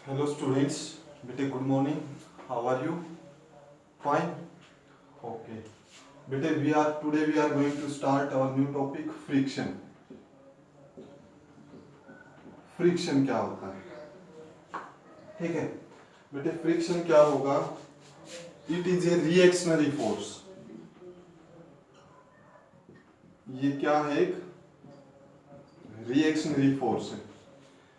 Hello students, bete good morning. How are you? Fine. Okay. Bete we are going to start our new topic friction. Friction क्या होता है? ठीक है बेटे, friction क्या होगा? It is a reactionary force. ये क्या है? एक रिएक्शनरी फोर्स है.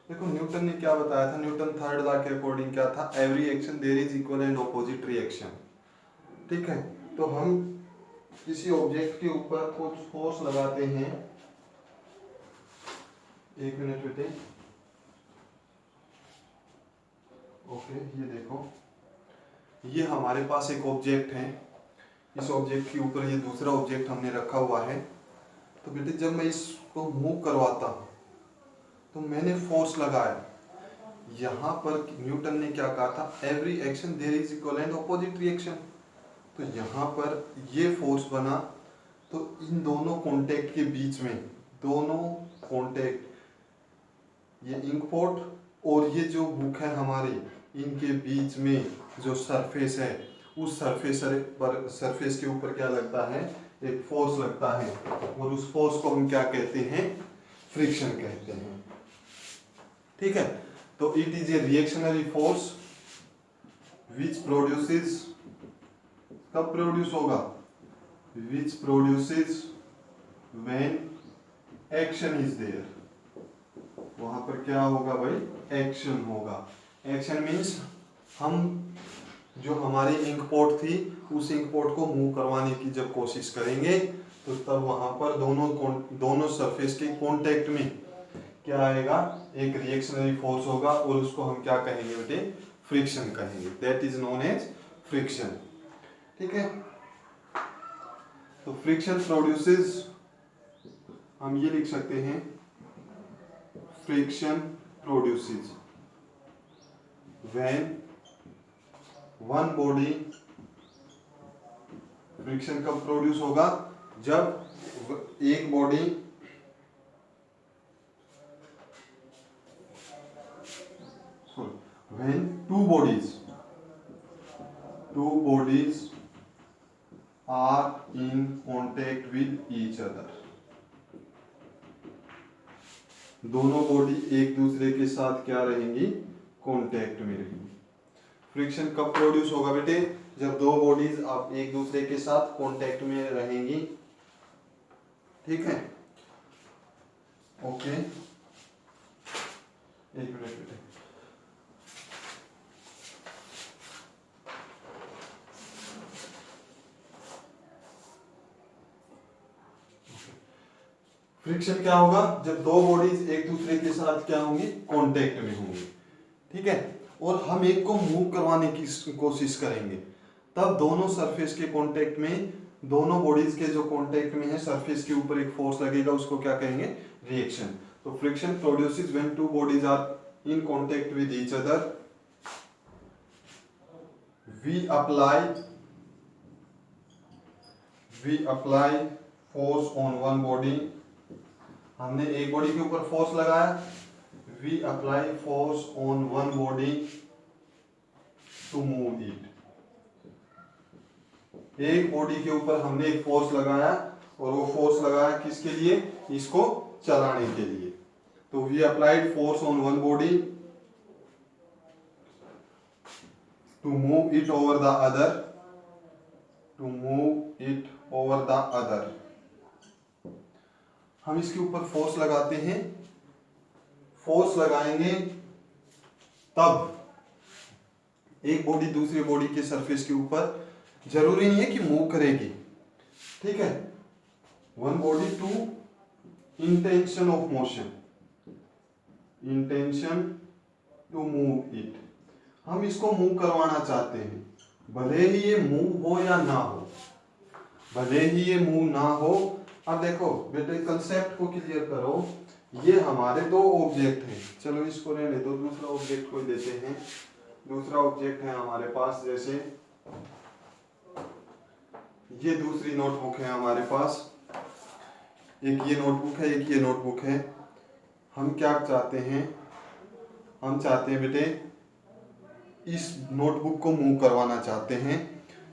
देखो न्यूटन ने क्या बताया था? न्यूटन थर्ड लॉ के अकॉर्डिंग क्या था? Every action there is equal and opposite reaction. ठीक है, तो हम किसी ऑब्जेक्ट के ऊपर कुछ फोर्स लगाते हैं. एक मिनट बेटे. ओके, ये देखो, ये हमारे पास एक ऑब्जेक्ट है. इस ऑब्जेक्ट के ऊपर ये दूसरा ऑब्जेक्ट हमने रखा हुआ है. तो बेटे जब मैं इसको मूव करवाता हूँ तो मैंने फोर्स लगाया. यहाँ पर न्यूटन ने क्या कहा था? Every action there is equal and opposite reaction. तो यहाँ पर ये फोर्स बना, तो इन दोनों कॉन्टेक्ट के बीच में, दोनों कॉन्टेक्ट, ये इंकपोर्ट और ये जो बुक है हमारी, इनके बीच में जो सरफेस है, उस सरफेस के ऊपर क्या लगता है? एक फोर्स लगता है. और उस फोर्स को हम क्या कहते हैं? फ्रिक्शन कहते हैं. ठीक है, तो it is a reactionary force which produces. कब प्रोड्यूस होगा? Which produces when action is there. वहां पर क्या होगा भाई? एक्शन होगा. एक्शन मीन्स हम जो हमारी इंकपोर्ट थी, उस इंकपोर्ट को मूव करवाने की जब कोशिश करेंगे तो तब वहां पर दोनों सरफेस के कांटेक्ट में क्या आएगा? एक रिएक्शनरी फोर्स होगा और उसको हम क्या कहेंगे बेटे? फ्रिक्शन कहेंगे. That is known as friction. ठीक है, तो फ्रिक्शन प्रोड्यूसेस, हम ये लिख सकते हैं, friction produces when one body. Friction कब प्रोड्यूस होगा? जब एक body when two bodies are in contact with each other. दोनों बॉडी एक दूसरे के साथ क्या रहेंगी? कॉन्टेक्ट में रहेंगी. फ्रिक्शन कब प्रोड्यूस होगा बेटे? जब दो बॉडीज अब एक दूसरे के साथ कांटेक्ट में रहेंगी. ठीक है, ओके. एक मिनट बेटे. फ्रिक्शन क्या होगा? जब दो बॉडीज एक दूसरे के साथ क्या होंगी? कांटेक्ट में होंगी. ठीक है, और हम एक को मूव करवाने की कोशिश करेंगे, तब दोनों सरफेस के कांटेक्ट में, दोनों बॉडीज के जो कांटेक्ट में है, सरफेस के ऊपर एक फोर्स लगेगा, उसको क्या कहेंगे? रिएक्शन. तो friction produces when two bodies are in contact with each other. We apply force on one body. हमने एक बॉडी के ऊपर फोर्स लगाया. We apply force on one body to move it. एक बॉडी के ऊपर हमने एक फोर्स लगाया, और वो फोर्स लगाया किसके लिए? इसको चलाने के लिए. तो we applied force on one body to move it over the other. हम इसके ऊपर फोर्स लगाते हैं. फोर्स लगाएंगे तब एक बॉडी दूसरी बॉडी के सरफेस के ऊपर, जरूरी नहीं है कि मूव करेगी. ठीक है, one body to intention of motion, intention to move it. हम इसको मूव करवाना चाहते हैं, भले ही ये मूव हो या ना हो, भले ही ये मूव ना हो. अब देखो बेटे, कंसेप्ट को क्लियर करो. ये हमारे दो ऑब्जेक्ट हैं. चलो इसको रहने दो, दूसरा ऑब्जेक्ट को लेते हैं. दूसरा ऑब्जेक्ट है हमारे पास, जैसे ये दूसरी नोटबुक है हमारे पास. एक ये नोटबुक है, एक ये नोटबुक है. हम क्या चाहते हैं? हम चाहते हैं बेटे इस नोटबुक को मूव करवाना चाहते हैं,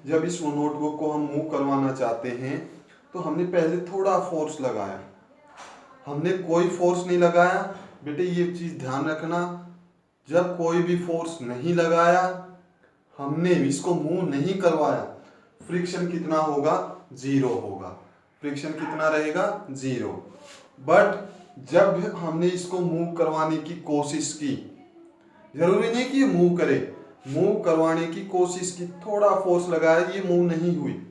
जब इस नोटबुक को हम मूव करवाना चाहते हैं तो हमने पहले थोड़ा फोर्स लगाया, हमने कोई फोर्स नहीं लगाया। बेटे ये चीज ध्यान रखना, जब कोई भी फोर्स नहीं लगाया, हमने इसको मूव नहीं करवाया, फ्रिक्शन कितना होगा? 0 होगा। फ्रिक्शन कितना रहेगा? 0। बट जब हमने इसको मूव करवाने की कोशिश की, जरूरी नहीं कि ये मूव करे, मूव करवाने की कोशिश की, थोड़ा फोर्स लगाया, ये मूव नहीं हुई।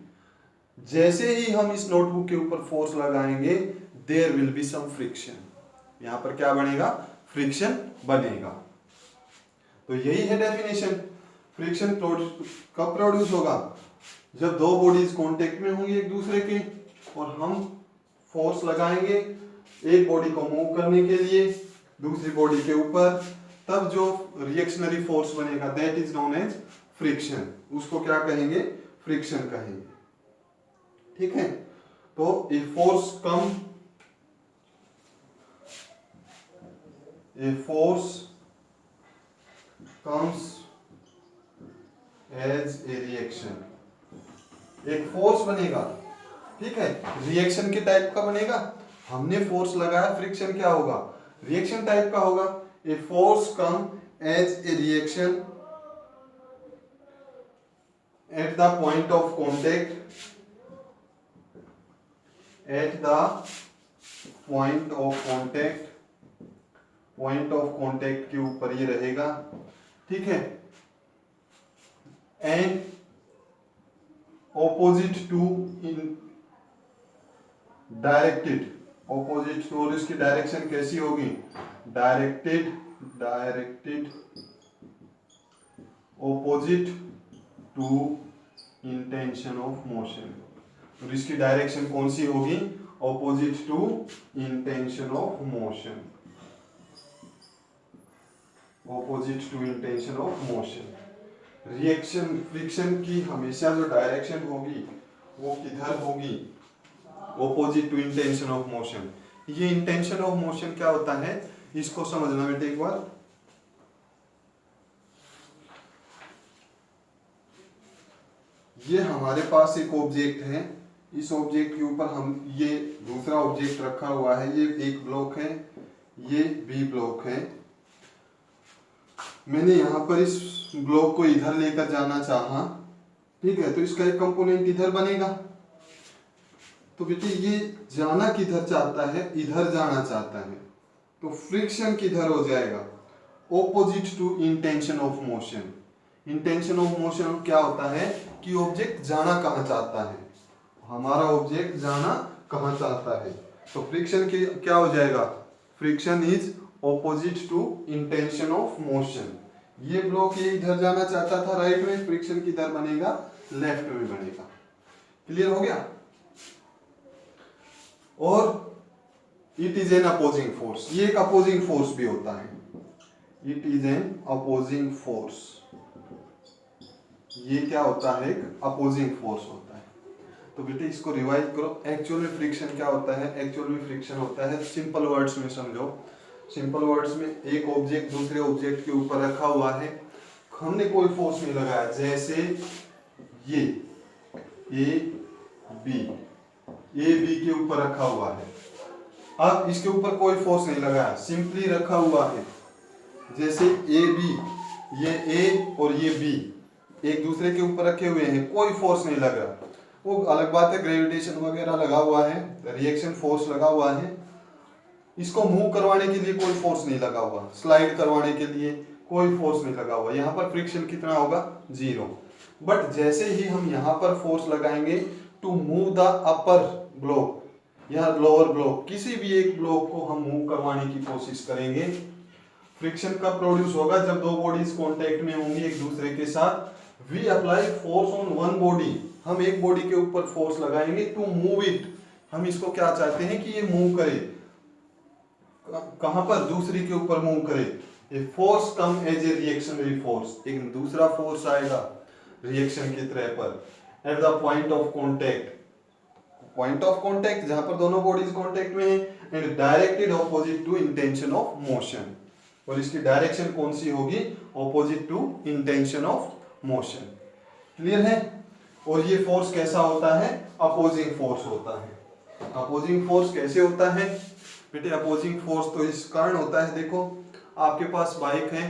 जैसे ही हम इस नोटबुक के ऊपर फोर्स लगाएंगे, there will be some friction. यहां पर क्या बनेगा? फ्रिक्शन बनेगा। तो यही है डेफिनेशन। फ्रिक्शन कब प्रोड्यूस होगा? जब दो बॉडीज कांटेक्ट में होंगी एक दूसरे के, और हम फोर्स लगाएंगे एक बॉडी को मूव करने के लिए दूसरी बॉडी के ऊपर, तब जो रिएक्शनरी फोर्स बनेगा that is known as friction. उसको क्या कहेंगे? फ्रिक्शन कहेंगे। ठीक है। तो a force comes as a reaction. एक फोर्स बनेगा, ठीक है, रिएक्शन के टाइप का बनेगा। हमने फोर्स लगाया, फ्रिक्शन क्या होगा? रिएक्शन टाइप का होगा। A force come as a reaction at the point of contact, point of contact के ऊपर ये रहेगा, ठीक है। And opposite to in directed, opposite to, और इसकी डायरेक्शन कैसी होगी? Directed opposite to intention of motion. और इसकी डायरेक्शन कौन सी होगी? Opposite to intention of motion, opposite to intention of motion. Reaction friction की हमेशा जो डायरेक्शन होगी वो किधर होगी? Opposite to intention of motion. ये इंटेंशन ऑफ मोशन क्या होता है, इसको समझना बेटे एक बार। ये हमारे पास एक ऑब्जेक्ट है, इस ऑब्जेक्ट के ऊपर हम ये दूसरा ऑब्जेक्ट रखा हुआ है, ये एक ब्लॉक है, ये बी ब्लॉक है। मैंने यहाँ पर इस ब्लॉक को इधर लेकर जाना चाहा, ठीक है, तो इसका एक कंपोनेंट इधर बनेगा। तो बेटे ये जाना किधर चाहता है? इधर जाना चाहता है, तो फ्रिक्शन किधर हो जाएगा? Opposite to intention of motion. Intention of motion क्या होता है कि ऑब्जेक्ट जाना कहाँ चाहता है, हमारा ऑब्जेक्ट जाना कहाँ चाहता है, तो फ्रिक्शन की क्या हो जाएगा? Friction is opposite to intention of motion. ये ब्लॉक ये इधर जाना चाहता था राइट में, फ्रिक्शन किधर बनेगा? लेफ्ट में बनेगा। क्लियर हो गया? और it is an opposing force, ये एक अपोजिंग फोर्स भी होता है। It is an opposing force, ये क्या होता है? एक अपोजिंग फोर्स होता है। तो बेटे इसको रिवाइज करो। एक्चुअल में फ्रिक्शन क्या होता है? एक्चुअल में फ्रिक्शन होता है, सिंपल वर्ड्स में समझो, सिंपल वर्ड्स में एक ऑब्जेक्ट दूसरे ऑब्जेक्ट के ऊपर रखा हुआ है, हमने कोई फोर्स नहीं लगाया, जैसे ये ए बी के ऊपर रखा हुआ है। अब इसके ऊपर कोई फोर्स नहीं लगाया, सिंपली रखा हुआ है, जैसे ए बी, ये ए और ये बी एक दूसरे के ऊपर रखे हुए हैं, कोई फोर्स नहीं लग रहा। वो अलग बात है, ग्रेविटेशन वगैरह लगा हुआ है, रिएक्शन फोर्स लगा हुआ है, इसको मूव करवाने के लिए कोई फोर्स नहीं लगा हुआ, स्लाइड करवाने के लिए कोई फोर्स नहीं लगा हुआ। यहाँ पर फ्रिक्शन कितना होगा? 0। बट जैसे ही हम यहाँ पर फोर्स लगाएंगे to move the upper block या लोअर ब्लॉक, किसी भी एक ब्लॉक को हम मूव करवाने की कोशिश करेंगे, फ्रिक्शन कब प्रोड्यूस होगा? जब दो बॉडीज कांटेक्ट में होंगी एक दूसरे के साथ। We apply force on one body, हम एक बॉडी के ऊपर फोर्स लगाएंगे टू मूव इट। हम इसको क्या चाहते हैं कि ये मूव करे, कहां पर? दूसरी के ऊपर मूव करे। A force come as a reactionary force, एक दूसरा फोर्स आएगा रिएक्शन की तरह पर at the point of contact, point of contact जहां पर दोनों बॉडीज कॉन्टेक्ट में है, and directed opposite to intention of motion. और इसकी डायरेक्शन कौन सी होगी, opposite to intention of motion. Clear है। और ये फोर्स कैसा होता है, अपोजिंग फोर्स होता है। अपोजिंग फोर्स कैसे होता है बेटे, अपोजिंग फोर्स तो इस कारण होता है, देखो आपके पास बाइक है,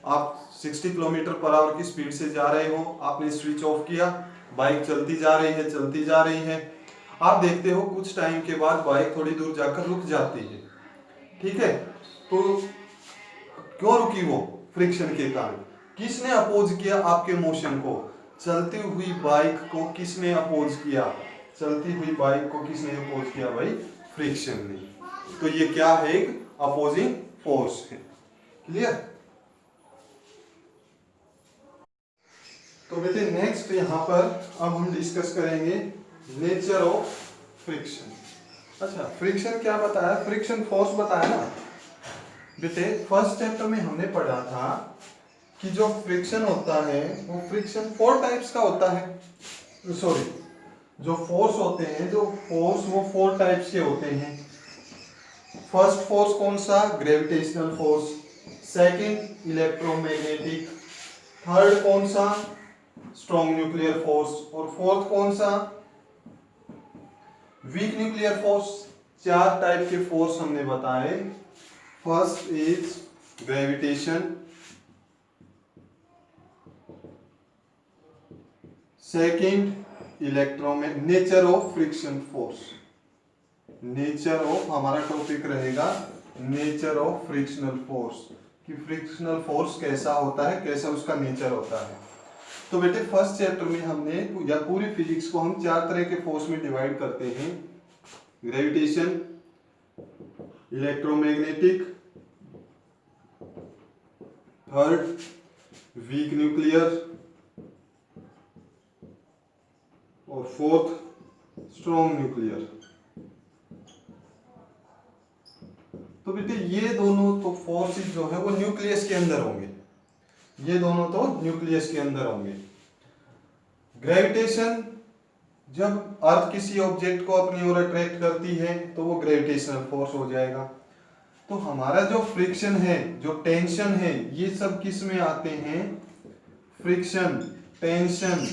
आप 60 किलोमीटर पर आवर की स्पीड से जा रहे हो, आपने स्विच ऑफ किया, बाइक चलती जा रही है चलती जा रही है, आप देखते हो कुछ टाइम के बाद बाइक थोड़ी दूर जाकर रुक जाती है, ठीक है। तो क्यों रुकी वो, फ्रिक्शन के कारण। किसने अपोज किया आपके मोशन को, चलती हुई बाइक को किसने अपोज किया, चलती हुई बाइक को किसने अपोज किया भाई, फ्रिक्शन ने। तो ये क्या है, एक अपोजिंग फोर्स है। क्लियर। तो बेटे नेक्स्ट यहाँ पर अब हम डिस्कस करेंगे नेचर ऑफ फ्रिक्शन। अच्छा, फ्रिक्शन क्या बताया, फ्रिक्शन फोर्स बताया ना बेटे। फर्स्ट चैप्टर में हमने पढ़ा था कि जो फ्रिक्शन होता है वो फ्रिक्शन 4 टाइप्स का होता है। सॉरी, जो फोर्स होते हैं, जो फोर्स वो 4 टाइप्स के होते हैं। फर्स्ट फोर्स कौन सा, gravitational force. Second electromagnetic. Third कौन सा, स्ट्रॉन्ग न्यूक्लियर फोर्स। और फोर्थ कौन सा, वीक न्यूक्लियर फोर्स। 4 टाइप के फोर्स हमने बताए। First is gravitation, second electromagnetic. Nature of friction force, nature of हमारा टॉपिक रहेगा नेचर ऑफ फ्रिक्शनल फोर्स, कि फ्रिक्शनल फोर्स कैसा होता है, कैसा उसका नेचर होता है। तो बेटे फर्स्ट चैप्टर में हमने, या पूरी फिजिक्स को हम 4 तरह के फोर्स में डिवाइड करते हैं, gravitation, electromagnetic, third weak nuclear, और फोर्थ स्ट्रॉन्ग न्यूक्लियर। तो बेटे ये दोनों तो फोर्सेस जो है वो न्यूक्लियस के अंदर होंगे, ये दोनों तो न्यूक्लियस के अंदर होंगे। ग्रेविटेशन, जब अर्थ किसी ऑब्जेक्ट को अपनी ओर अट्रैक्ट करती है तो वो ग्रेविटेशनल फोर्स हो जाएगा। तो हमारा जो फ्रिक्शन है, जो टेंशन है, ये सब किस में आते हैं, फ्रिक्शन, टेंशन,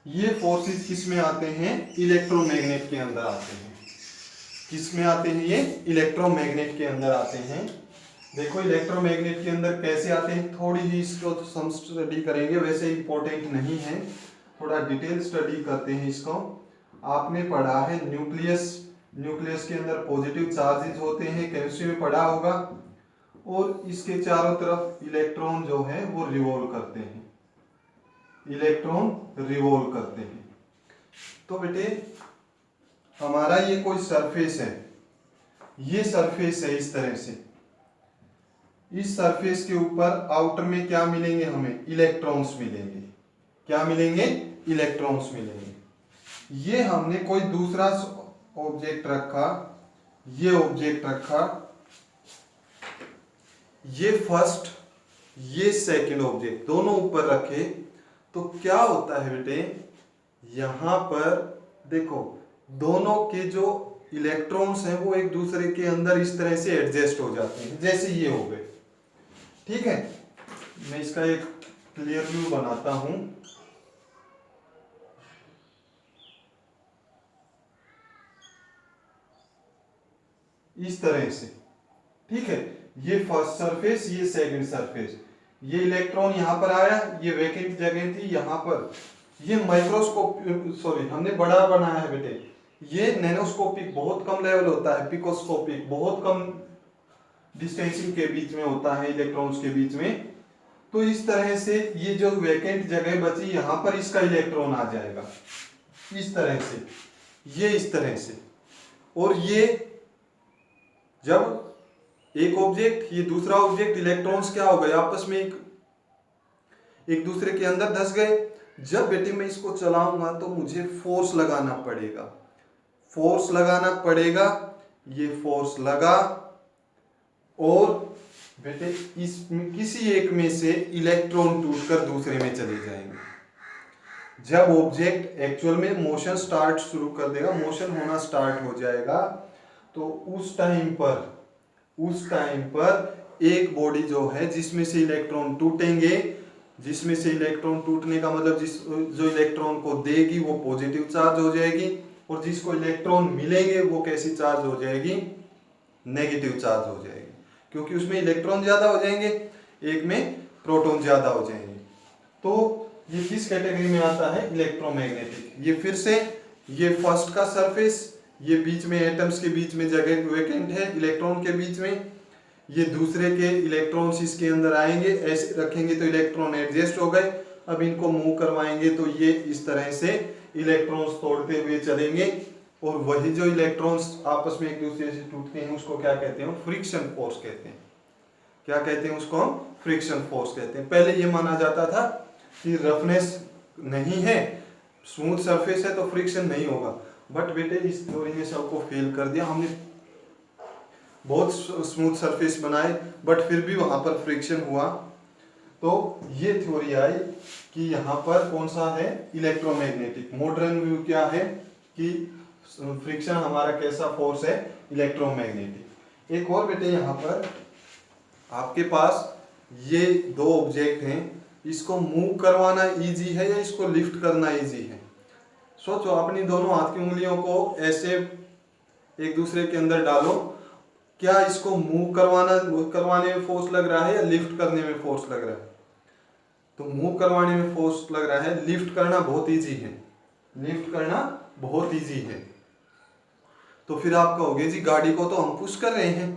ये फोर्सेस किस में आते हैं, इलेक्ट्रोमैग्नेट के अंदर आते हैं। किस में आते हैं, ये इलेक्ट्रोमैग्नेट के अंदर आते हैं। देखो इलेक्ट्रोमैग्नेट के अंदर कैसे आते हैं, थोड़ी ही इसको हम स्टडी करेंगे, वैसे इंपॉर्टेंट नहीं है, थोड़ा डिटेल स्टडी करते हैं इसको। आपने पढ़ा है न्यूक्लियस, न्यूक्लियस के अंदर पॉजिटिव चार्जेस होते हैं, केमिस्ट्री में पढ़ा होगा, और इसके चारों तरफ इलेक्ट्रॉन जो है वो रिवॉल्व करते हैं, इलेक्ट्रॉन रिवॉल्व करते हैं। तो बेटे हमारा ये कोई सरफेस है, ये सरफेस है इस तरह से, इस सरफेस के ऊपर आउटर में क्या मिलेंगे हमें, इलेक्ट्रॉन्स मिलेंगे। क्या मिलेंगे, इलेक्ट्रॉन्स मिलेंगे। ये हमने कोई दूसरा ऑब्जेक्ट रखा, ये ऑब्जेक्ट रखा, ये फर्स्ट, ये सेकंड ऑब्जेक्ट, दोनों ऊपर रखे, तो क्या होता है बेटे, यहां पर देखो दोनों के जो इलेक्ट्रॉन्स हैं वो एक दूसरे के अंदर इस तरह से एडजस्ट हो जाते हैं, जैसे ये हो गए। ठीक है, मैं इसका एक क्लियर व्यू बनाता हूं। इस तरह से, ठीक है, ये फर्स्ट सरफेस, ये सेकंड सरफेस, ये इलेक्ट्रॉन यहां पर आया, ये वैकेंट जगह थी यहां पर, ये माइक्रोस्कोप, सॉरी हमने बड़ा बनाया है बेटे, ये नैनोस्कोपिक बहुत कम लेवल होता है, पिकोस्कोपिक बहुत कम डिस्टेंसिंग के बीच में होता है, इलेक्ट्रॉन्स के बीच में। तो इस तरह से ये जो वैकेंट जगह बची यहां पर इसका इलेक्ट्रॉन आ जाएगा, इस तरह से, ये इस तरह से। और ये जब एक ऑब्जेक्ट, ये दूसरा ऑब्जेक्ट, इलेक्ट्रॉन्स क्या हो गए आपस में एक दूसरे के अंदर धस गए। जब बेटे मैं इसको चलाऊंगा तो मुझे फोर्स लगाना पड़ेगा, फोर्स लगाना पड़ेगा, ये फोर्स लगा, और बेटे इसमें किसी एक में से इलेक्ट्रॉन टूटकर दूसरे में चले जाएंगे। जब ऑब्जेक्ट एक्चुअल में मोशन शुरू कर देगा, मोशन होना स्टार्ट हो जाएगा, तो उस टाइम पर उस टाइम पर एक बॉडी जो है जिसमें से इलेक्ट्रॉन टूटेंगे, जिसमें से इलेक्ट्रॉन टूटने का मतलब जो इलेक्ट्रॉन को देगी वो पॉजिटिव चार्ज हो जाएगी, और जिसको इलेक्ट्रॉन मिलेंगे वो कैसी चार्ज हो जाएगी, नेगेटिव चार्ज हो जाएगी, क्योंकि उसमें इलेक्ट्रॉन ज्यादा हो जाएंगे, एक में प्रोटॉन ज्यादा हो जाएंगे। तो ये किस कैटेगरी में आता है, इलेक्ट्रोमैग्नेटिक। ये फिर से ये फर्स्ट का सरफेस, ये बीच में एटम्स के बीच में जगह वेकेंट है इलेक्ट्रॉन के बीच में, ये दूसरे के इलेक्ट्रॉन्स इसके अंदर आएंगे, ऐसे रखेंगे तो इलेक्ट्रॉन एडजस्ट हो गए। अब इनको मूव करवाएंगे तो ये इस तरह से इलेक्ट्रॉन्स तोड़ते हुए चलेंगे, और वही जो इलेक्ट्रॉन्स आपस में एक दूसरे से टूटते हैं उसको क्या कहते हैं, फ्रिक्शन फोर्स कहते हैं। क्या कहते हैं उसको, हम फ्रिक्शन फोर्स कहते हैं। पहले ये माना जाता था कि रफनेस नहीं है, स्मूथ सरफेस है तो फ्रिक्शन नहीं होगा, बट बेटे इस थ्योरी ने सबको फेल कर दिया। हमने बहुत स्मूथ सरफेस बनाए बट फिर भी वहां पर फ्रिक्शन हुआ। तो ये थ्योरी आई कि यहाँ पर कौन सा है, इलेक्ट्रोमैग्नेटिक। मॉडर्न व्यू क्या है कि फ्रिक्शन हमारा कैसा फोर्स है, इलेक्ट्रोमैग्नेटिक। एक और बेटे यहाँ पर आपके पास ये दो ऑब्जेक्ट हैं, इसको मूव करवाना इजी है या इसको लिफ्ट करना इजी है। सोचो, अपनी दोनों हाथ की उंगलियों को ऐसे एक दूसरे के अंदर डालो, क्या इसको मूव करवाने में फोर्स लग रहा है या लिफ्ट करने में फोर्स लग रहा है। तो मूव करवाने में फोर्स लग रहा है, लिफ्ट करना बहुत इजी है, लिफ्ट करना बहुत इजी है। तो फिर आप कहोगे जी गाड़ी को तो हम पुश कर रहे हैं,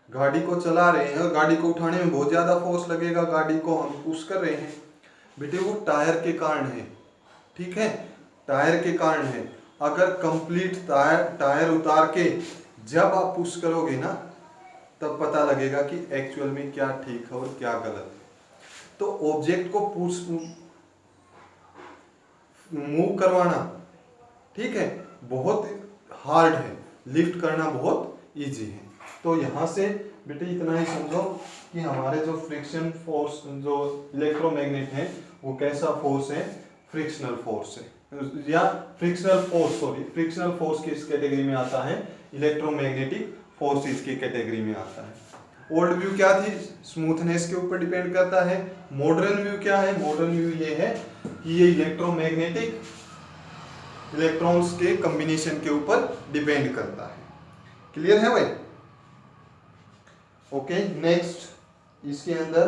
गाड़ी को चला रहे हैं और गाड़ी को उठाने में बहुत ज्यादा फोर्स लगेगा, गाड़ी को हम पुश कर रहे हैं। बेटे वो टायर के कारण है, ठीक है, टायर के कारण है। अगर कंप्लीट टायर उतार के जब आप पुश करोगे ना, तब पता लगेगा कि एक्चुअल में क्या ठीक है और क्या गलत है। तो ऑब्जेक्ट को पुश मूव करवाना, ठीक है, बहुत हार्ड है, लिफ्ट करना बहुत इजी है। तो यहाँ से बेटे इतना ही समझो कि हमारे जो फ्रिक्शन फोर्स, जो इलेक्ट्रोमैग्नेट है वो कैसा फोर्स है, फ्रिक्शनल फोर्स है, या फ्रिक्शनल फोर्स किस कैटेगरी में आता है, इलेक्ट्रोमैग्नेटिक फोर्सेस की कैटेगरी में आता है। ओल्ड व्यू क्या थी, स्मूथनेस के ऊपर डिपेंड करता है। मॉडर्न व्यू क्या है, मॉडर्न व्यू ये है कि ये इलेक्ट्रोमैग्नेटिक इलेक्ट्रॉन्स के कॉम्बिनेशन के ऊपर डिपेंड करता है। क्लियर है भाई? ओके, नेक्स्ट इसके अंदर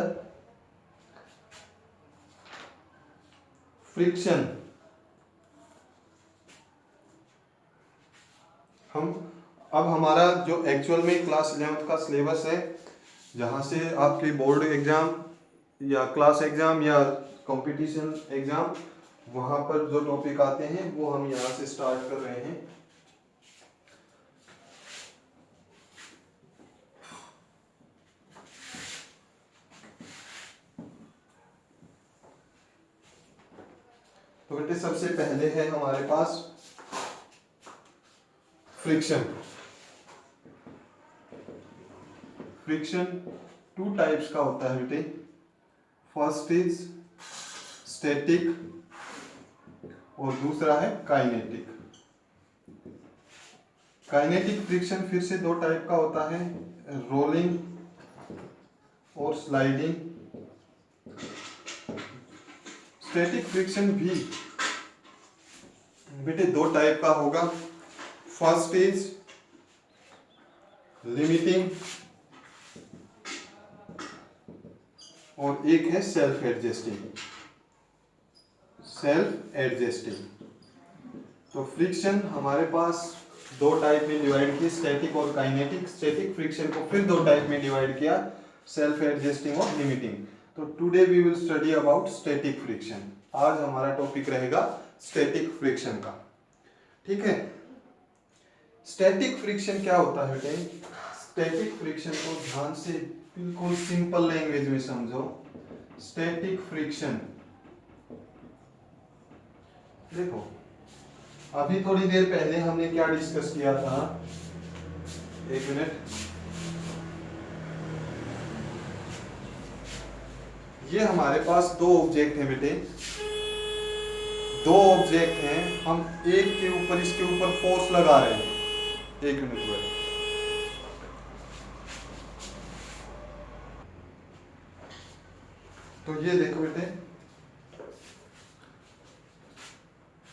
फ्रिक्शन। अब हमारा जो एक्चुअल में क्लास 11th का सिलेबस है, जहाँ से आपके बोर्ड एग्जाम या क्लास एग्जाम या कंपटीशन एग्जाम, वहाँ पर जो टॉपिक आते हैं वो हम यहाँ से स्टार्ट कर रहे हैं। तो बेटे सबसे पहले है हमारे पास फ्रिक्शन। फ्रिक्शन टू टाइप्स का होता है बेटे। फर्स्ट इज स्टैटिक और दूसरा है काइनेटिक। काइनेटिक फ्रिक्शन फिर से दो टाइप का होता है, रोलिंग और स्लाइडिंग। स्टैटिक फ्रिक्शन भी बेटे दो टाइप का होगा। फर्स्ट इज लिमिटिंग और एक है सेल्फ एडजस्टिंग। तो फ्रिक्शन हमारे पास दो टाइप में डिवाइड किए, स्टैटिक और काइनेटिक। स्टैटिक फ्रिक्शन को फिर दो टाइप में डिवाइड किया, सेल्फ एडजस्टिंग और लिमिटिंग। तो today we will study about static friction. आज हमारा टॉपिक रहेगा स्टैटिक फ्रिक्शन का, ठीक है। स्टैटिक फ्रिक्शन क्या होता है बेटे? स्टैटिक फ्रिक्शन को ध्यान से बिल्कुल सिंपल लैंग्वेज में समझो। स्टैटिक फ्रिक्शन, देखो अभी थोड़ी देर पहले हमने क्या डिस्कस किया था, एक मिनट। ये हमारे पास दो ऑब्जेक्ट हैं बेटे, दो ऑब्जेक्ट हैं, हम एक के ऊपर इसके ऊपर फोर्स लगा रहे हैं। एक मिनट तो ये देखो बेटे,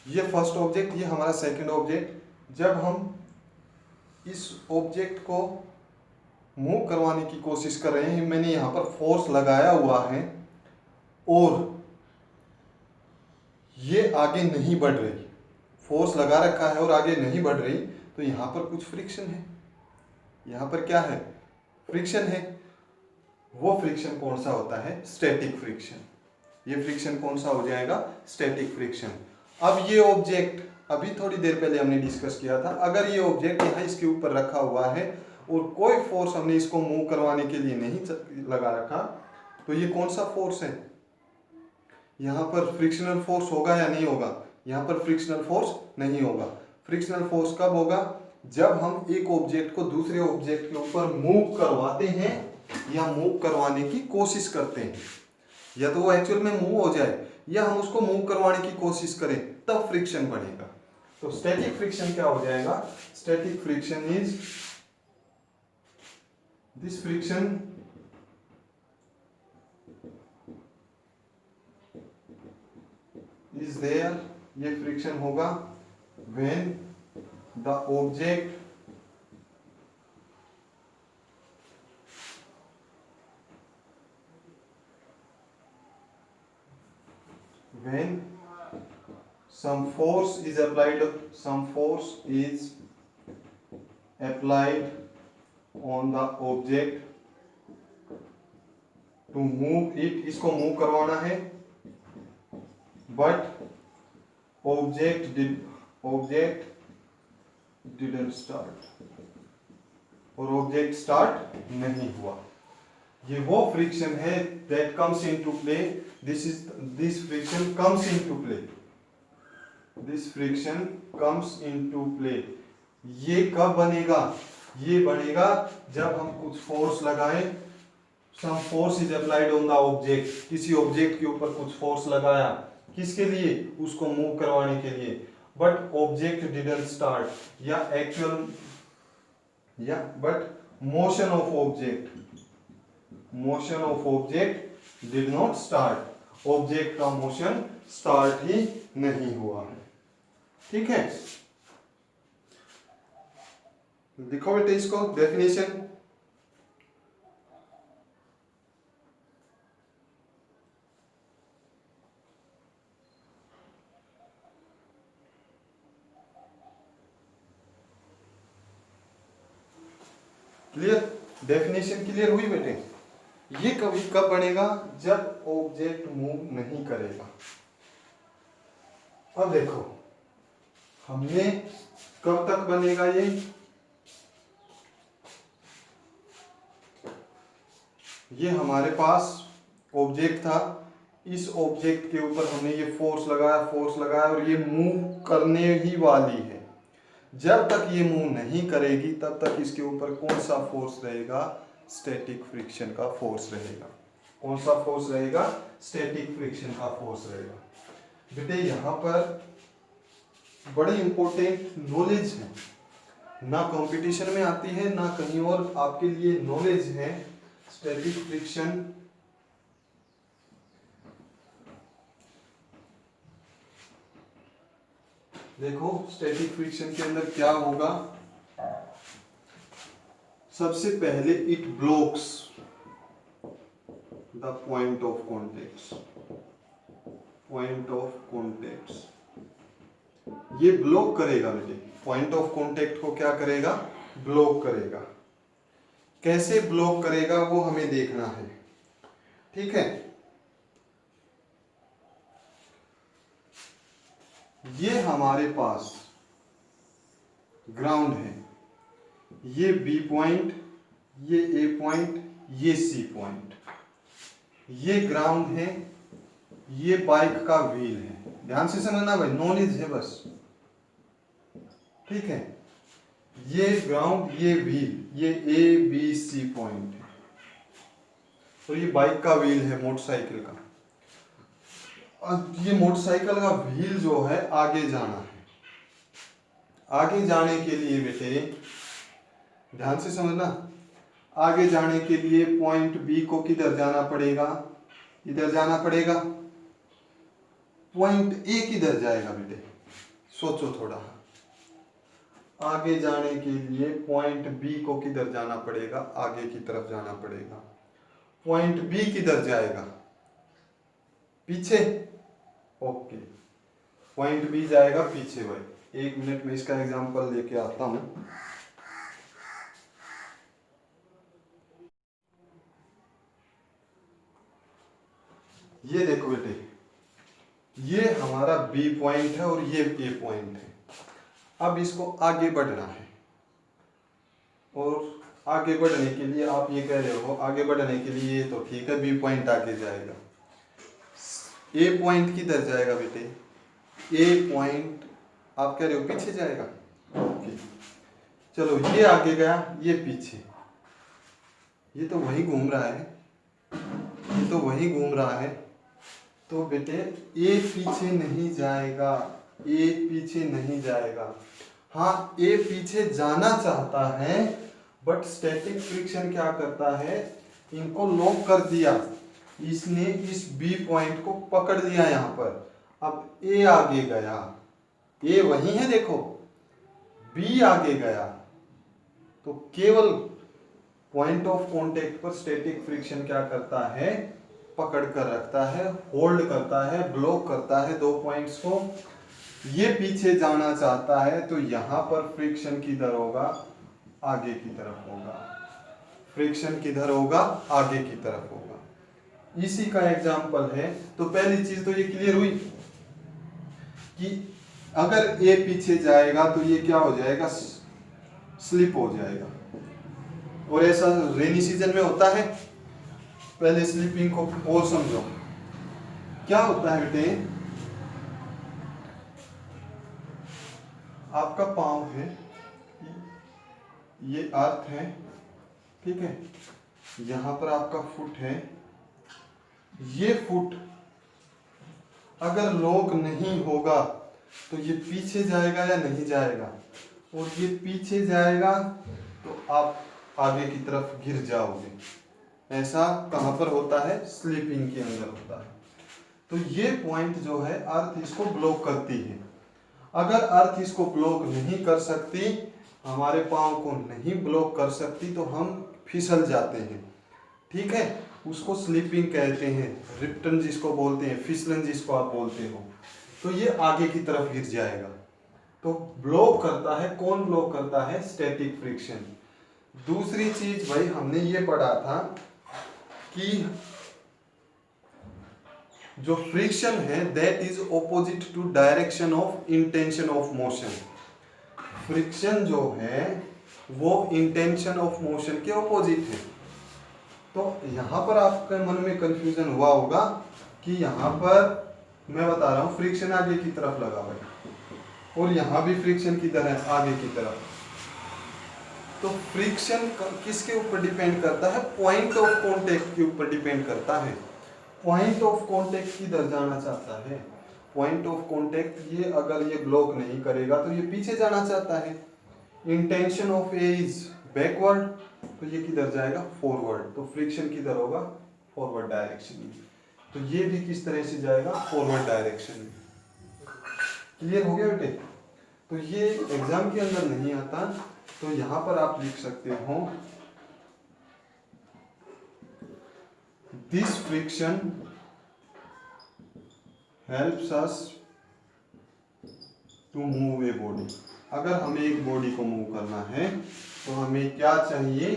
ये फर्स्ट ऑब्जेक्ट, ये हमारा सेकंड ऑब्जेक्ट। जब हम इस ऑब्जेक्ट को मूव करवाने की कोशिश कर रहे हैं, मैंने यहाँ पर फोर्स लगाया हुआ है और ये आगे नहीं बढ़ रही, फोर्स लगा रखा है और आगे नहीं बढ़ रही, तो यहाँ पर कुछ फ्रिक्शन है। यहाँ पर क्या है? फ्रिक्शन है। वो फ्रिक्शन कौन सा होता है? Static friction. ये फ्रिक्शन कौन सा हो जाएगा? Static friction. अब ये ऑब्जेक्ट, अभी थोड़ी देर पहले हमने डिस्कस किया था, अगर ये ऑब्जेक्ट यहाँ इसके ऊपर रखा हुआ है और कोई फोर्स हमने इसको मूव करवाने के लिए नहीं लगा रखा, तो ये कौन सा फोर्स है? यहाँ पर फ्रिक्शनल फोर्स होगा या नहीं होगा? यहाँ पर फ्रिक्शनल फोर्स नहीं होगा। फ्रिक्शनल फोर्स कब होगा? जब हम एक ऑब्जेक्ट को दूसरे ऑब्जेक्ट के ऊपर मूव करवाते हैं या मूव करवाने की कोशिश करते हैं, या तो वो एक्चुअल में मूव हो जाए या हम उसको मूव करवाने की कोशिश करें, तब फ्रिक्शन बढ़ेगा। तो स्टैटिक फ्रिक्शन क्या हो जाएगा? Static friction is this friction is there, ये फ्रिक्शन होगा when the object when some force is applied on the object to move it, इसको मूव करवाना है, but object didn't start, और ऑब्जेक्ट स्टार्ट नहीं हुआ। ये वो फ्रिक्शन है that comes into play, this friction comes into play, this friction comes into play। ये कब बनेगा? ये बनेगा जब हम कुछ फोर्स लगाएं, some force is applied on the object, किसी ऑब्जेक्ट के ऊपर कुछ फोर्स लगाया, किसके लिए? उसको मूव करवाने के लिए, बट ऑब्जेक्ट डिडंट स्टार्ट, या एक्चुअल या but motion of object did not start, object का मोशन स्टार्ट ही नहीं हुआ है। ठीक है, लिखो बेटे इसको डेफिनेशन। क्लियर? डेफिनेशन क्लियर हुई बेटे? ये कभी कब बनेगा? जब ऑब्जेक्ट मूव नहीं करेगा। अब देखो, हमने कब तक बनेगा ये हमारे पास ऑब्जेक्ट था, इस ऑब्जेक्ट के ऊपर हमने ये फोर्स लगाया और ये मूव करने ही वाली है। जब तक ये मूव नहीं करेगी तब तक इसके ऊपर कौन सा फोर्स रहेगा? स्टैटिक फ्रिक्शन का फोर्स रहेगा। कौन सा फोर्स रहेगा? स्टैटिक फ्रिक्शन का फोर्स रहेगा। बेटे यहाँ पर बड़ी इंपॉर्टेंट नॉलेज है, ना कंपटीशन में आती है ना कहीं और, आपके लिए नॉलेज है। स्टैटिक फ्रिक्शन देखो, स्टैटिक फ्रिक्शन के अंदर क्या होगा? सबसे पहले it blocks the point of contact. ये ब्लॉक करेगा बेटे, पॉइंट ऑफ कॉन्टेक्ट को क्या करेगा? ब्लॉक करेगा। कैसे ब्लॉक करेगा वो हमें देखना है। ठीक है, ये हमारे पास ग्राउंड है, ये बी पॉइंट, ये ए पॉइंट, ये सी पॉइंट, ये ग्राउंड है, ये बाइक का व्हील है। ध्यान से समझना भाई, नॉलेज है बस। ठीक है, ये ग्राउंड, ये व्हील, ये ए बी सी पॉइंट है, तो ये बाइक का व्हील है मोटरसाइकिल का। अब ये मोटरसाइकिल का व्हील जो है आगे जाना है। आगे जाने के लिए बेटे ध्यान से समझना, आगे जाने के लिए पॉइंट बी को किधर जाना पड़ेगा? इधर जाना पड़ेगा, पॉइंट ए किधर जाएगा बेटे, सोचो थोड़ा। आगे जाने के लिए पॉइंट बी को किधर जाना पड़ेगा, आगे की तरफ जाना पड़ेगा। पॉइंट बी किधर जाएगा, पीछे। ओके, पॉइंट बी जाएगा पीछे। भाई 1 मिनट में इसका एग्जांपल लेके आता हूं। ये देखो बेटे, ये हमारा बी पॉइंट है और ये ए पॉइंट है। अब इसको आगे बढ़ना है, और आगे बढ़ने के लिए आप ये कह रहे हो, आगे बढ़ने के लिए तो ठीक है, बी पॉइंट आगे जाएगा। ए पॉइंट किधर जाएगा बेटे, ए पॉइंट आप कह रहे हो पीछे जाएगा। ओके, चलो ये आगे गया, ये पीछे, ये तो वही घूम रहा है, ये तो वही घूम रहा है। तो बेटे ए पीछे नहीं जाएगा, ए पीछे नहीं जाएगा। हाँ, ए पीछे जाना चाहता है, बट स्टैटिक फ्रिक्शन क्या करता है, इनको लॉक कर दिया। इसने इस बी पॉइंट को पकड़ लिया यहाँ पर। अब ए आगे गया, ए वही है देखो, बी आगे गया, तो केवल पॉइंट ऑफ कांटेक्ट पर स्टैटिक फ्रिक्शन क्या करता है, पकड़ कर रखता है, होल्ड करता है, ब्लॉक करता है दो पॉइंट्स को। ये पीछे जाना चाहता है, तो यहां पर फ्रिक्शन किधर होगा, आगे की तरफ होगा। फ्रिक्शन किधर होगा, आगे की तरफ होगा। इसी का एग्जाम्पल है। तो पहली चीज तो ये क्लियर हुई कि अगर ए पीछे जाएगा तो ये क्या हो जाएगा, स्लिप हो जाएगा। और ऐसा रेनी सीजन में होता है। पहले स्लीपिंग को और समझो, क्या होता है बेटे, आपका पांव है, ये अर्थ है, ठीक है, यहां पर आपका फुट है। ये फुट अगर लॉक नहीं होगा तो ये पीछे जाएगा या नहीं जाएगा, और ये पीछे जाएगा तो आप आगे की तरफ गिर जाओगे। ऐसा कहां पर होता है, स्लीपिंग के अंदर होता है। तो ये पॉइंट जो है, अर्थ इसको ब्लॉक करती है। अगर अर्थ इसको ब्लॉक नहीं कर सकती, हमारे पांव को नहीं ब्लॉक कर सकती, तो हम फिसल जाते हैं, ठीक है। उसको स्लीपिंग कहते हैं, रिप्टन जिसको बोलते हैं, फिसलन जिसको आप बोलते हो। तो ये आगे की तरफ गिर जाएगा। तो ब्लॉक करता है, कौन ब्लॉक करता है, स्टैटिक फ्रिक्शन। दूसरी चीज भाई हमने ये पढ़ा था कि जो फ्रिक्शन है that is opposite to direction of intention of motion. Friction जो है वो इंटेंशन ऑफ मोशन के ऑपोजिट है। तो यहां पर आपके मन में कंफ्यूजन हुआ होगा कि यहां पर मैं बता रहा हूं फ्रिक्शन आगे की तरफ लगा हुआ है, और यहां भी फ्रिक्शन किधर है, आगे की तरफ। तो फ्रिक्शन किसके ऊपर डिपेंड करता है, पॉइंट ऑफ कांटेक्ट के ऊपर डिपेंड करता है। पॉइंट ऑफ कांटेक्ट किधर जाना चाहता है, पॉइंट ऑफ कांटेक्ट ये अगर ये ब्लॉक नहीं करेगा तो ये पीछे जाना चाहता है। Intention of A is backward, तो ये किधर जाएगा, फॉरवर्ड। तो फ्रिक्शन किधर होगा, फॉरवर्ड डायरेक्शन में। तो ये भी किस तरह से जाएगा, फॉरवर्ड डायरेक्शन में। क्लियर हो गया बेटे। तो ये एग्जाम के अंदर नहीं आता, तो यहां पर आप लिख सकते हो this friction helps us to move a body. अगर हमें एक बॉडी को मूव करना है तो हमें क्या चाहिए,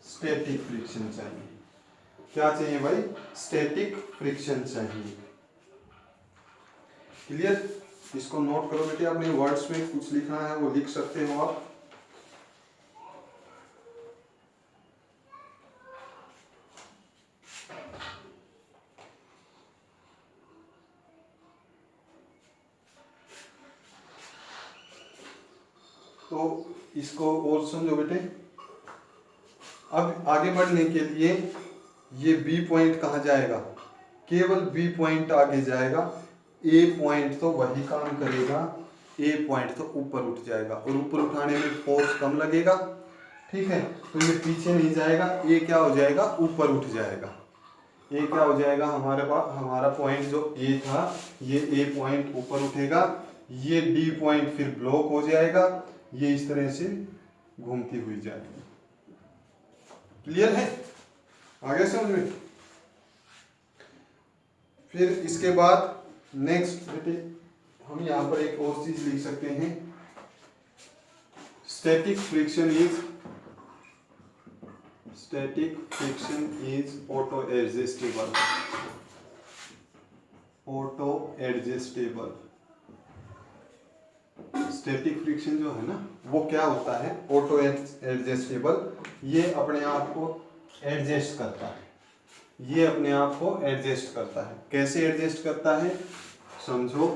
स्टैटिक फ्रिक्शन चाहिए। क्या चाहिए भाई, स्टैटिक फ्रिक्शन चाहिए। क्लियर। इसको नोट करो बेटे, अपने वर्ड्स में कुछ लिखना है वो लिख सकते हो आप। तो इसको और समझो बेटे। अब आगे बढ़ने के लिए ये बी पॉइंट कहाँ जाएगा, केवल बी पॉइंट आगे जाएगा। ए पॉइंट तो वही काम करेगा, ए पॉइंट तो ऊपर उठ जाएगा, और ऊपर उठाने में फोर्स कम लगेगा, ठीक है। तो ये पीछे नहीं जाएगा, ए क्या हो जाएगा, ऊपर उठ जाएगा। ए क्या हो जाएगा हमारे पास, हमारा पॉइंट जो ए था, ये ए पॉइंट ऊपर उठेगा, ये डी पॉइंट फिर ब्लॉक हो जाएगा, ये इस तरह से घूमती हुई जाएगी। क्लियर है? आगे समझ में? फिर इसके बाद नेक्स्ट बेटे हम यहाँ पर एक और चीज लिख सकते हैं, static friction is auto adjustable. Static friction जो है ना वो क्या होता है, ऑटो एडजस्टेबल। ये अपने आप को एडजस्ट करता है, ये अपने आप को एडजस्ट करता है। कैसे एडजस्ट करता है समझो,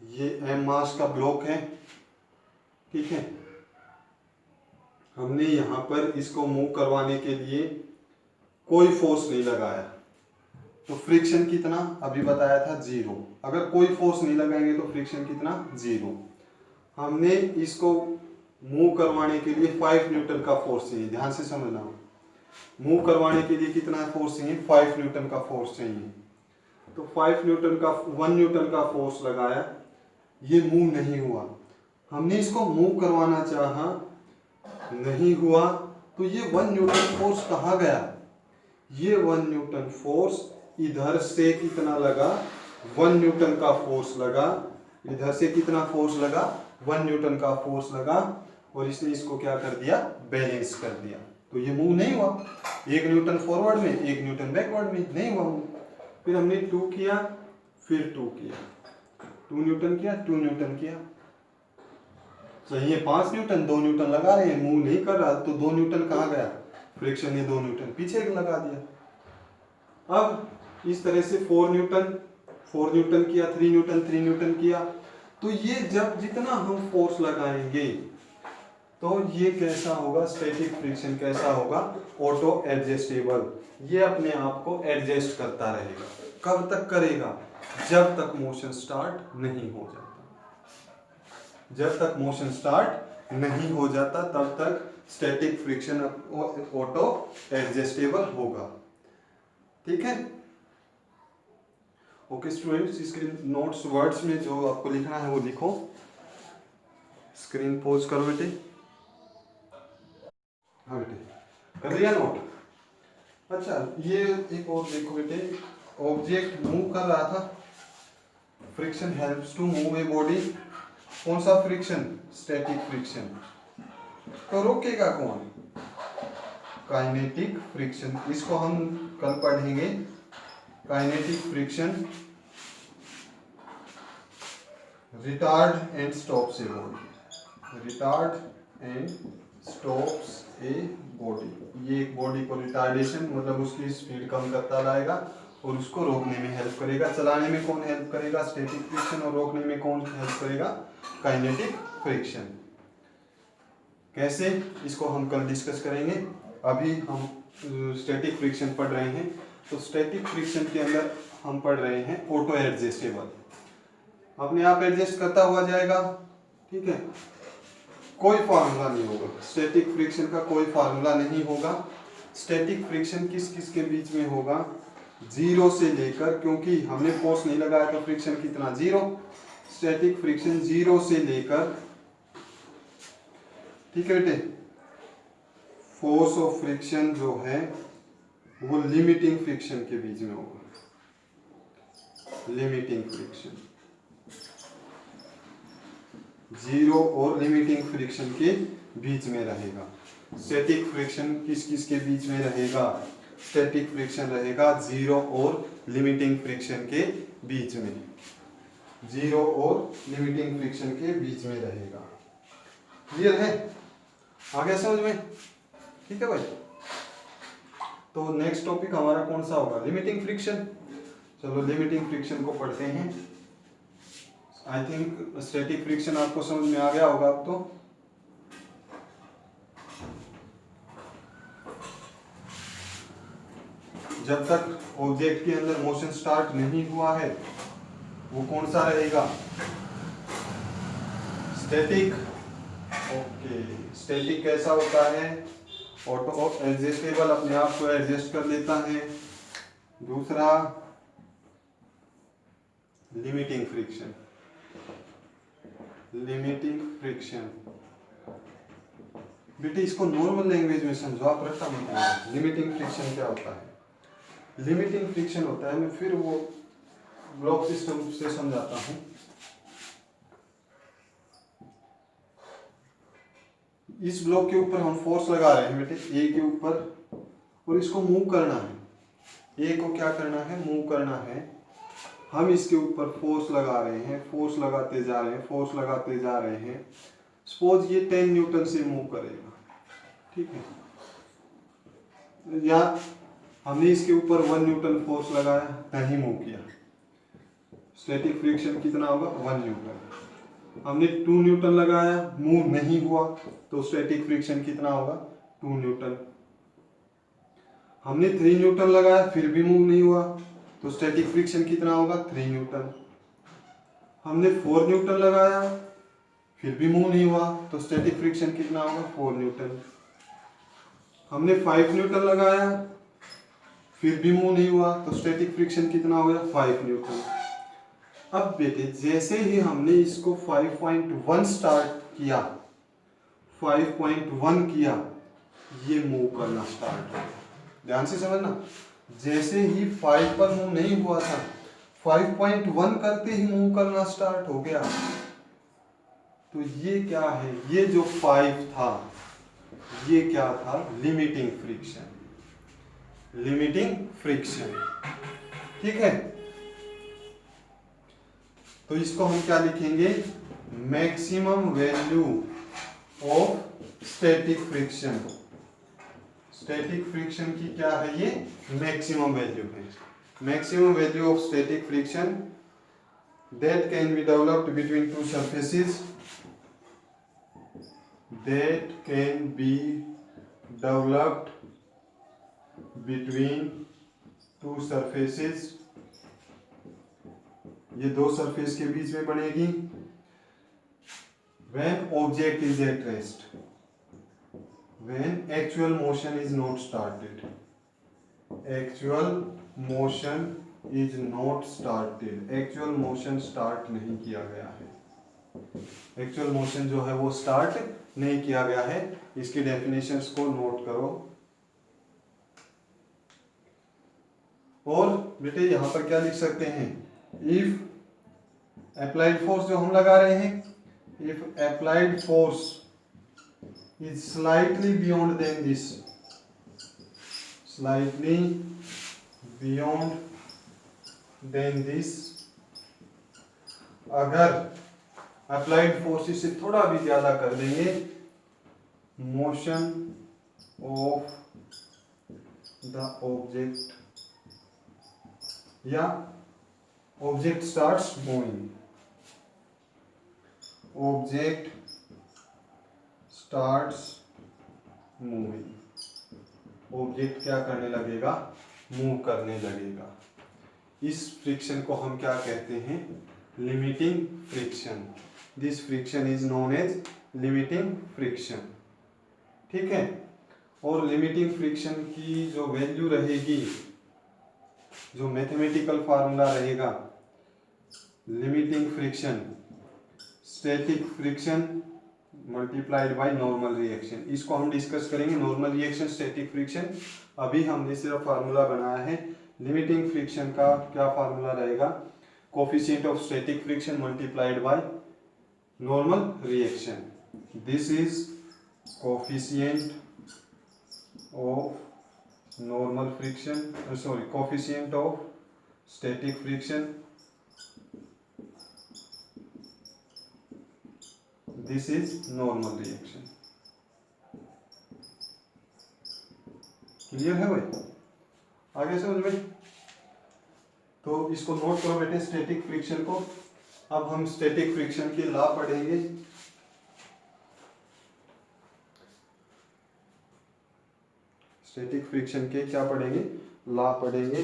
ये एम मास का ब्लॉक है, ठीक है। हमने यहाँ पर इसको मूव करवाने के लिए कोई फोर्स नहीं लगाया, तो फ्रिक्शन कितना अभी बताया था 0। अगर कोई फोर्स नहीं लगाएंगे तो फ्रिक्शन कितना 0। हमने इसको मूव करवाने के लिए 5 न्यूटन का फोर्स चाहिए, ध्यान से समझना। मूव करवाने के लिए कितना फोर्स चाहिए, 5 न्यूटन का फोर्स चाहिए। तो 5 न्यूटन का 1 न्यूटन का फोर्स लगाया, ये मूव नहीं हुआ। हमने इसको मूव करवाना चाहा, नहीं हुआ, तो ये 1 न्यूटन फोर्स कहाँ गया, ये 1 न्यूटन फोर्स इधर से कितना लगा, 1 न्यूटन का फोर्स लगा, इधर से कितना फोर्स लगा, 1 न्यूटन का फोर्स लगा, और इसने इसको क्या कर दिया, बैलेंस कर दिया। तो ये मूव नहीं हुआ, 1 न्यूटन फॉरवर्ड में 1 न्यूटन बैकवर्ड में, नहीं हुआ मूव। फिर हमने 2 किया, फिर 2 किया, 2 न्यूटन किया, 2 न्यूटन किया, चाहिए 5 न्यूटन, 2 न्यूटन लगा रहे हैं, मूव नहीं कर रहा, तो 2 न्यूटन कहाँ गया, फ्रिक्शन ने 2 न्यूटन पीछे लगा दिया। अब इस तरह से 4 न्यूटन किया, 3 न्यूटन, 3 न्यूटन किया, तो ये जब जितना हम फोर्स लगाएंगे तो ये कैसा होगा, स्टैटिक फ्रिक्शन कैसा होगा, ऑटो एडजस्टेबल। ये अपने आप को एडजस्ट करता रहेगा। कब तक करेगा, जब तक मोशन स्टार्ट नहीं हो जाता। जब तक मोशन स्टार्ट नहीं हो जाता तब तक स्टैटिक फ्रिक्शन ऑटो एडजस्टेबल होगा, ठीक है। ओके स्टूडेंट्स, इसके नोट्स वर्ड्स में जो आपको लिखना है वो लिखो। स्क्रीन पॉज करो बेटे। हाँ बेटे कर लिया नोट। अच्छा ये एक और देखो बेटे, ऑब्जेक्ट मूव कर रहा था, friction helps to move a body. कौन सा फ्रिक्शन, स्टैटिक फ्रिक्शन। तो रोकेगा कौन, काइनेटिक फ्रिक्शन। इसको हम कल पढ़ेंगे। Kinetic friction retard and stops a body, retard and stops a body. ये एक बॉडी को रिटार्डेशन मतलब उसकी स्पीड कम करता लाएगा और उसको रोकने में हेल्प करेगा। चलाने में कौन हेल्प करेगा, स्टैटिक फ्रिक्शन, और रोकने में कौन हेल्प करेगा, काइनेटिक फ्रिक्शन। कैसे, इसको हम कल डिस्कस करेंगे। अभी हम स्टैटिक फ्रिक्शन पढ़ रहे हैं, तो स्टैटिक फ्रिक्शन के अंदर हम पढ़ रहे हैं ऑटो एडजस्टेबल, अपने आप एडजस्ट करता हुआ जाएगा, ठीक है। कोई फार्मूला नहीं होगा स्टैटिक फ्रिक्शन का, कोई फार्मूला नहीं होगा। स्टैटिक फ्रिक्शन किस किस के बीच में होगा, 0 से लेकर, क्योंकि हमने फोर्स नहीं लगाया तो फ्रिक्शन कितना 0, स्टैटिक फ्रिक्शन 0 से लेकर, ठीक है बेटे। फोर्स ऑफ फ्रिक्शन जो है वो लिमिटिंग फ्रिक्शन के बीच में होगा, लिमिटिंग फ्रिक्शन 0 और लिमिटिंग फ्रिक्शन के बीच में रहेगा। स्टैटिक फ्रिक्शन किस किस के बीच में रहेगा, स्टैटिक फ्रिक्शन रहेगा 0 और लिमिटिंग फ्रिक्शन के बीच में, 0 और लिमिटिंग फ्रिक्शन के बीच में रहेगा। क्लियर है, आ गया समझ में, ठीक है भाई। तो नेक्स्ट टॉपिक हमारा कौन सा होगा, लिमिटिंग फ्रिक्शन। चलो लिमिटिंग फ्रिक्शन को पढ़ते हैं। आई थिंक स्टैटिक फ्रिक्शन आपको समझ में आ गया होगा अब तो। जब तक ऑब्जेक्ट के अंदर मोशन स्टार्ट नहीं हुआ है वो कौन सा रहेगा, स्टैटिक ओके, स्टैटिक कैसा होता है? ऑटो एडजस्टेबल, अपने आप को एडजस्ट कर लेता है। दूसरा लिमिटिंग फ्रिक्शन, लिमिटिंग फ्रिक्शन। बेटे इसको नॉर्मल लैंग्वेज में समझो, आप रट्टा मत मारो। लिमिटिंग फ्रिक्शन क्या होता है? लिमिटिंग फ्रिक्शन होता है, मैं फिर वो ब्लॉक सिस्टम से समझाता हूँ। इस ब्लॉक के ऊपर हम फोर्स लगा रहे हैं बेटे, ए के ऊपर, और इसको मूव करना है। ए को क्या करना है? मूव करना है। हम इसके ऊपर फोर्स लगा रहे हैं, फोर्स लगाते जा रहे हैं, फोर्स लगाते जा रहे हैं। सपोज ये 10 न्यूटन से मूव करेगा, ठीक है, या हमने इसके ऊपर 1 न्यूटन फोर्स लगाया, नहीं मूव किया, स्टैटिक फ्रिक्शन कितना होगा? 1 न्यूटन। हमने 2 न्यूटन लगाया, मूव नहीं हुआ, तो स्टैटिक फ्रिक्शन कितना होगा? 2 न्यूटन। हमने 3 न्यूटन लगाया, फिर भी मूव नहीं हुआ, तो स्टैटिक फ्रिक्शन कितना होगा? 3 न्यूटन। हमने 4 न्यूटन लगाया, फिर भी मूव नहीं हुआ, तो स्टैटिक फ्रिक्शन कितना होगा? 4 न्यूटन। हमने 5 न्यूटन लगाया, फिर भी मूव नहीं हुआ, तो स्टैटिक फ्रिक्शन कितना हो गया? 5 न्यूटन। अब बेटे जैसे ही हमने इसको 5.1 स्टार्ट किया, 5.1 किया, ये मूव करना स्टार्ट हो गया। ध्यान से समझना, जैसे ही 5 पर मूव नहीं हुआ था, 5.1 करते ही मूव करना स्टार्ट हो गया। तो ये क्या है? ये जो 5 था, ये क्या था? लिमिटिंग फ्रिक्शन, लिमिटिंग फ्रिक्शन, ठीक है। तो इसको हम क्या लिखेंगे? Maximum value of static friction. Static friction की क्या है? ये मैक्सिमम वैल्यू है। Maximum value of static friction that can be developed between two surfaces, that can be developed between two surfaces, ये दो सरफेस के बीच में बनेगी। When object is at rest, when actual motion is not started, actual motion is not started, actual motion start नहीं किया गया है, actual motion जो है वो start नहीं किया गया है। इसकी डेफिनेशंस को नोट करो। और बेटे यहाँ पर क्या लिख सकते हैं? इफ अप्लाइड फोर्स जो हम लगा रहे हैं, if applied force is slightly beyond than this, slightly beyond than this, अगर अप्लाइड फोर्स से थोड़ा भी ज्यादा कर देंगे, मोशन ऑफ द ऑब्जेक्ट, या object starts moving, object starts moving, object क्या करने लगेगा? मूव करने लगेगा। इस फ्रिक्शन को हम क्या कहते हैं? Limiting friction. This friction is known as limiting friction, ठीक है। और लिमिटिंग फ्रिक्शन की जो वैल्यू रहेगी, जो मैथमेटिकल फार्मूला रहेगा, limiting friction static friction multiplied by normal reaction. इसको हम डिस्कस करेंगे, नॉर्मल रिएक्शन, स्टैटिक फ्रिक्शन। अभी हमने सिर्फ फार्मूला बनाया है। लिमिटिंग फ्रिक्शन का क्या फार्मूला रहेगा? Coefficient of static friction multiplied by normal reaction. This is coefficient of normal friction, sorry, coefficient of static friction, this is normal reaction. Clear है भाई? आगे समझ में? तो इसको नोट करो बेटे, स्टैटिक फ्रिक्शन को। अब हम स्टैटिक फ्रिक्शन के लॉ पढ़ेंगे। स्टैटिक फ्रिक्शन के क्या पढ़ेंगे? लॉ पढ़ेंगे।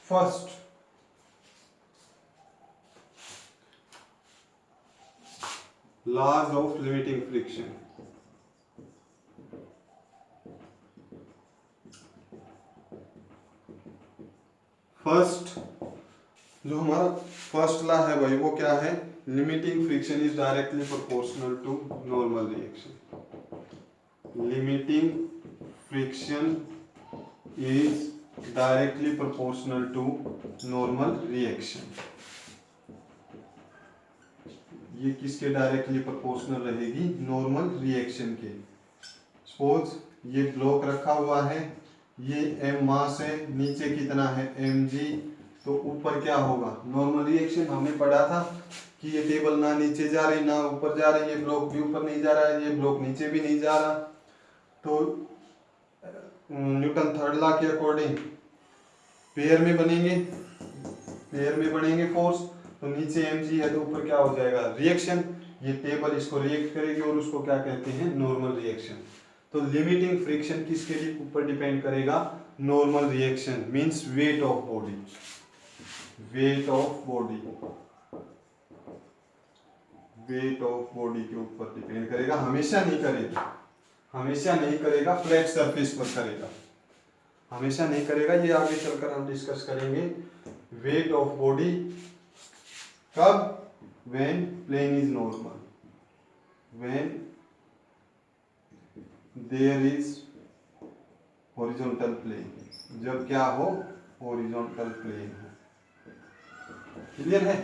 First laws of limiting friction. First जो हमारा फर्स्ट लॉ है भाई वो क्या है, limiting friction is directly proportional to normal reaction. Limiting friction is directly proportional to normal reaction. ये किसके डायरेक्टली प्रोपोर्शनल रहेगी, नॉर्मल रिएक्शन के। सपोज ये ब्लॉक रखा हुआ है, ये m मास है, नीचे कितना है mg, तो ऊपर क्या होगा, नॉर्मल रिएक्शन। हमने पढ़ा था कि ये टेबल ना नीचे जा रही ना ऊपर जा रही, ये ब्लॉक भी ऊपर नहीं जा रहा है, ये ब्लॉक नीचे भी नहीं जा रहा। तो न्यूटन थर्ड लॉ के अकॉर्डिंग पेयर में बनेंगे फोर्स, तो नीचे mg है तो ऊपर क्या हो जाएगा, रिएक्शन। ये टेबल इसको रिएक्ट करेगी और उसको क्या कहते हैं, नॉर्मल रिएक्शन। तो लिमिटिंग फ्रिक्शन किसके लिए ऊपर डिपेंड करेगा, normal reaction means wait of body. Wait of body के ऊपर डिपेंड करेगा, हमेशा नहीं करेगा, फ्लैट सरफेस पर करेगा, हमेशा नहीं करेगा। ये आगे चलकर हम डिस्कस करेंगे। वेट ऑफ बॉडी कब, when plane is normal, when there is horizontal plane, जब क्या हो, हॉरिजॉन्टल प्लेन हो। क्लियर है।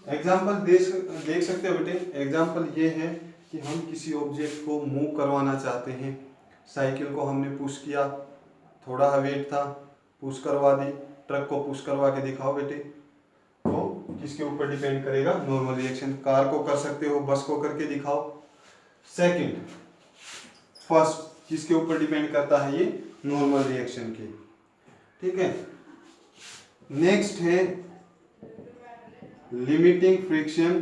एग्जाम्पल देख सकते हो बेटे। एग्जाम्पल ये है कि हम किसी ऑब्जेक्ट को मूव करवाना चाहते हैं। साइकिल को हमने पुश किया, थोड़ा वेट था, पुश करवा दी। ट्रक को पुश करवा के दिखाओ बेटे, तो किसके ऊपर डिपेंड करेगा, नॉर्मल रिएक्शन। कार को कर सकते हो, बस को करके दिखाओ। सेकंड, फर्स्ट किसके ऊपर डिपेंड करता है, ये नॉर्मल रिएक्शन के। ठीक है। नेक्स्ट है limiting friction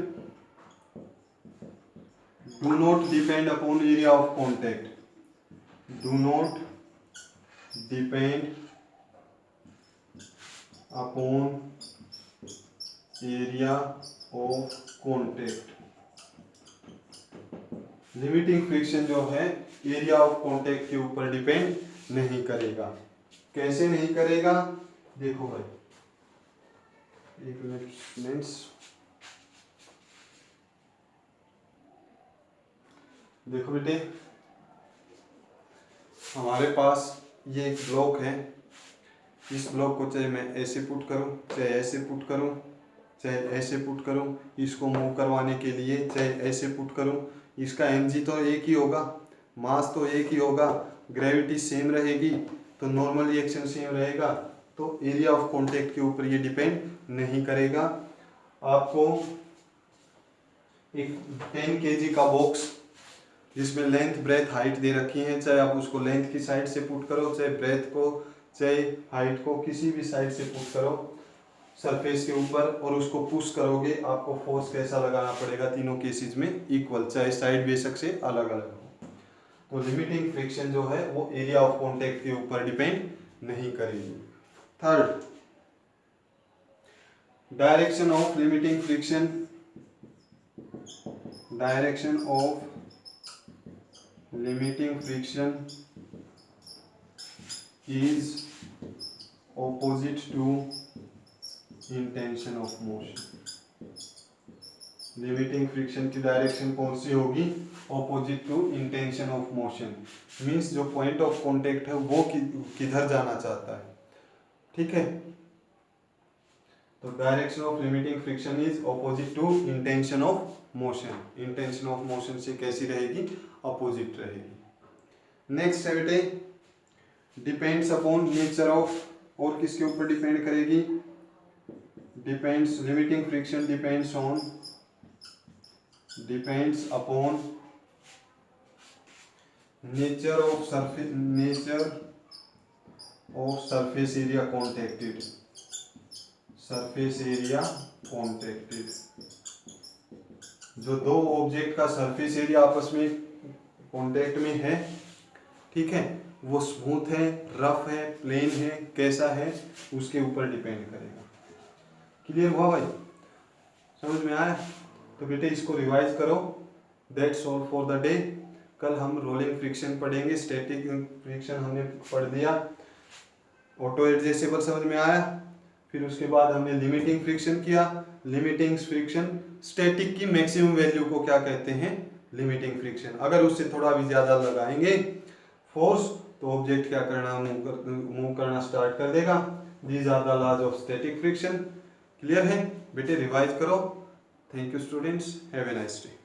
do not depend upon area of contact, do not depend upon area of contact. Limiting friction जो है एरिया ऑफ कॉन्टैक्ट के ऊपर डिपेंड नहीं करेगा। कैसे नहीं करेगा, देखो भाई, एक मिनट फ्रेंड्स, देखो बेटे, हमारे पास ये एक ब्लॉक है। इस ब्लॉक को चाहे मैं ऐसे पुट करूं, चाहे ऐसे पुट करूं, चाहे ऐसे पुट करूं, इसको मूव करवाने के लिए चाहे ऐसे पुट करूं, इसका mg तो एक ही होगा, मास तो एक ही होगा, ग्रेविटी सेम रहेगी, तो नॉर्मल रिएक्शन सेम रहेगा, तो एरिया ऑफ कॉन्टैक्ट के ऊपर ये डिपेंड नहीं करेगा। आपको एक 10 kg का बॉक्स जिसमें लेंथ ब्रेथ हाइट दे रखी है, चाहे आप उसको लेंथ की साइड से पुट करो, चाहे ब्रेथ को चाहे हाइट को किसी भी साइड से पुट करो सरफेस के ऊपर, और उसको पुश करोगे, आपको फोर्स कैसा लगाना पड़ेगा, तीनों केसेस में इक्वल, चाहे साइड बेशक से अलग अलग हो। तो लिमिटिंग फ्रिक्शन जो है वो एरिया ऑफ कॉन्टैक्ट के ऊपर डिपेंड नहीं करेगी। Third, direction of limiting friction, direction of limiting friction is opposite to intention of motion। Limiting friction की डायरेक्शन कौन सी होगी, opposite to intention of motion. Means जो पॉइंट ऑफ कांटेक्ट है वो किधर जाना चाहता है। ठीक है। तो direction of limiting friction is opposite to intention of motion. Intention of motion से कैसी रहेगी, ऑपोजिट रहेगी। नेक्स्ट है बेटे, डिपेंड्स अपॉन नेचर ऑफ, और किसके ऊपर डिपेंड करेगी, depends, limiting friction depends upon nature of surface area contacted, surface area contacted. जो दो ऑब्जेक्ट का सरफेस एरिया आपस में कॉन्टैक्ट में है, ठीक है, वो स्मूथ है, रफ है, प्लेन है, कैसा है उसके ऊपर डिपेंड करेगा। क्लियर हुआ भाई? समझ में आया? तो बेटे इसको रिवाइज करो। That's all for the day. कल हम रोलिंग फ्रिक्शन पढ़ेंगे, स्टैटिक फ्रिक्शन हमने पढ़ दिया, ऑटो एडजस्टेबल समझ में आया। फिर उसके बाद हमने लिमिटिंग फ्रिक्शन किया। लिमिटिंग फ्रिक्शन, स्टैटिक की मैक्सिमम वैल्यू को क्या कहते हैं? Limiting friction. अगर उससे थोड़ा भी ज़्यादा लगाएंगे फोर्स तो ऑब्जेक्ट क्या करना, मूव करना स्टार्ट कर देगा। These are the laws of static friction. Clear है बेटे? रिवाइज करो। Thank you students, have a nice day.